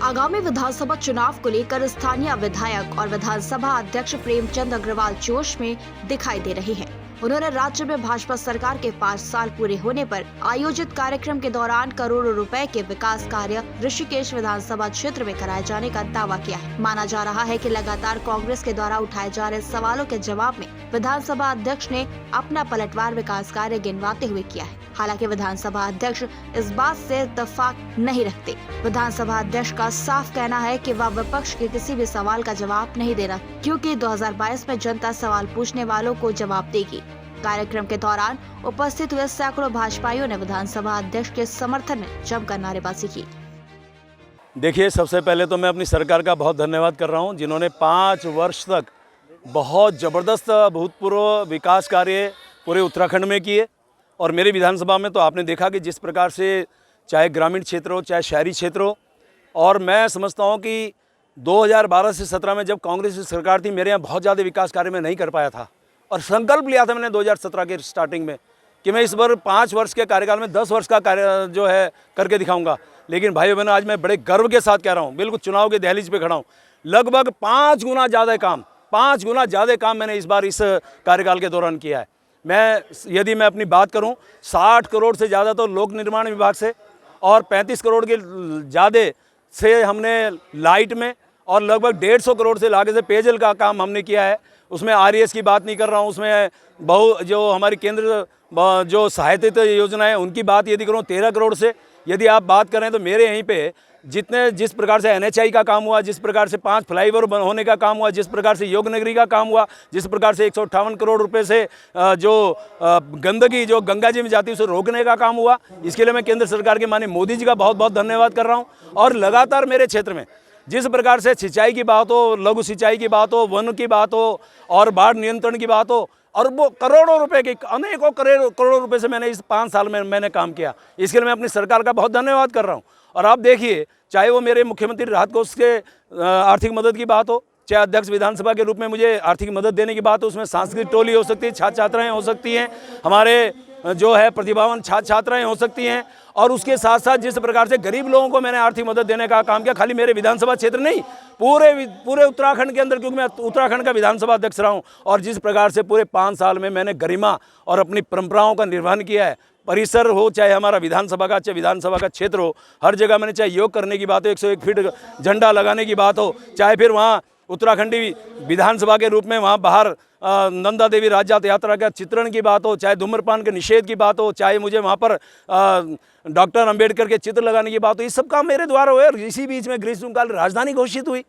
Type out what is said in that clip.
आगामी विधानसभा चुनाव को लेकर स्थानीय विधायक और विधानसभा अध्यक्ष प्रेमचंद अग्रवाल जोश में दिखाई दे रहे हैं। उन्होंने राज्य में भाजपा सरकार के 5 साल पूरे होने पर आयोजित कार्यक्रम के दौरान करोड़ों रुपए के विकास कार्य ऋषिकेश विधानसभा क्षेत्र में कराए जाने का दावा किया है। माना जा रहा है कि लगातार कांग्रेस के द्वारा उठाए जा रहे सवालों के जवाब में विधानसभा अध्यक्ष ने अपना पलटवार विकास कार्य गिनवाते हुए किया है। हालांकि विधानसभा अध्यक्ष इस बात से इत्तेफाक नहीं रखते। विधानसभा अध्यक्ष का साफ कहना है कि वह विपक्ष के किसी भी सवाल का जवाब नहीं दे रहा, क्योंकि 2022 में जनता सवाल पूछने वालों को जवाब देगी। कार्यक्रम के दौरान उपस्थित हुए सैकड़ों भाजपाइयों ने विधानसभा अध्यक्ष के समर्थन में जमकर नारेबाजी की। देखिए, सबसे पहले तो मैं अपनी सरकार का बहुत धन्यवाद कर रहा हूं, जिन्होंने 5 वर्ष तक बहुत ज़बरदस्त भूतपूर्व विकास कार्य पूरे उत्तराखंड में किए। और मेरे विधानसभा में तो आपने देखा कि जिस प्रकार से चाहे ग्रामीण क्षेत्र हो चाहे शहरी क्षेत्र हो, और मैं समझता हूं कि 2012 से 17 में जब कांग्रेस की सरकार थी, मेरे यहाँ बहुत ज़्यादा विकास कार्य में नहीं कर पाया था। और संकल्प लिया था मैंने 2017 के स्टार्टिंग में कि मैं इस बार 5 वर्ष के कार्यकाल में 10 वर्ष का कार्य जो है करके दिखाऊंगा। लेकिन भाइयों बहनों, आज मैं बड़े गर्व के साथ कह रहा हूं, बिल्कुल चुनाव के दहलीज पे खड़ा हूं, लगभग 5 गुना ज़्यादा काम मैंने इस बार इस कार्यकाल के दौरान किया है। यदि मैं अपनी बात करूं, 60 करोड़ से ज़्यादा तो लोक निर्माण विभाग से और 35 करोड़ के ज़्यादा से हमने लाइट में, और लगभग 150 करोड़ से लागे से पेयजल का काम हमने किया है। उसमें आरईएस की बात नहीं कर रहा हूँ, उसमें जो हमारी केंद्र जो सहायतित योजना है उनकी बात यदि करूँ 13 करोड़ से यदि आप बात करें तो मेरे यहीं पे जिस प्रकार से एनएचआई का काम हुआ, जिस प्रकार से 5 फ्लाईओवर होने का काम हुआ, जिस प्रकार से योग नगरी का काम हुआ, जिस प्रकार से 158 करोड़ रुपए से जो गंदगी जो गंगा जी में जाती है उसे रोकने का काम हुआ, इसके लिए मैं केंद्र सरकार के माननीय मोदी जी का बहुत बहुत धन्यवाद कर रहा हूँ। और लगातार मेरे क्षेत्र में जिस प्रकार से सिंचाई की बात हो, लघु सिंचाई की बात हो, वन की बात हो और बाढ़ नियंत्रण की बात हो, और वो करोड़ों रुपए के अनेकों करोड़ों रुपए से मैंने इस 5 साल में मैंने काम किया। इसके लिए मैं अपनी सरकार का बहुत धन्यवाद कर रहा हूँ। और आप देखिए, चाहे वो मेरे मुख्यमंत्री राहत कोष के आर्थिक मदद की बात हो, चाहे अध्यक्ष विधानसभा के रूप में मुझे आर्थिक मदद देने की बात हो, उसमें सांस्कृतिक टोली हो सकती है, छात्र छात्राएँ हो सकती हैं, हमारे जो है प्रतिभावान छात्र छात्राएँ हो सकती हैं, और उसके साथ साथ जिस प्रकार से गरीब लोगों को मैंने आर्थिक मदद देने का काम किया, खाली मेरे विधानसभा क्षेत्र नहीं, पूरे उत्तराखंड के अंदर, क्योंकि मैं उत्तराखंड का विधानसभा अध्यक्ष रहा हूँ। और जिस प्रकार से पूरे 5 साल में मैंने गरिमा और अपनी परंपराओं का निर्वहन किया है, परिसर हो चाहे हमारा विधानसभा का क्षेत्र हो, हर जगह मैंने चाहे योग करने की बात हो, 101 फीट झंडा लगाने की बात हो, चाहे फिर वहाँ उत्तराखंडी विधानसभा के रूप में वहाँ बाहर नंदा देवी राज्य यात्रा का चित्रण की बात हो, चाहे धूम्रपान के निषेध की बात हो, चाहे मुझे वहाँ पर डॉक्टर अंबेडकर के चित्र लगाने की बात हो, ये सब काम मेरे द्वारा हुए। और इसी बीच में ग्रीष्मकाल राजधानी घोषित हुई,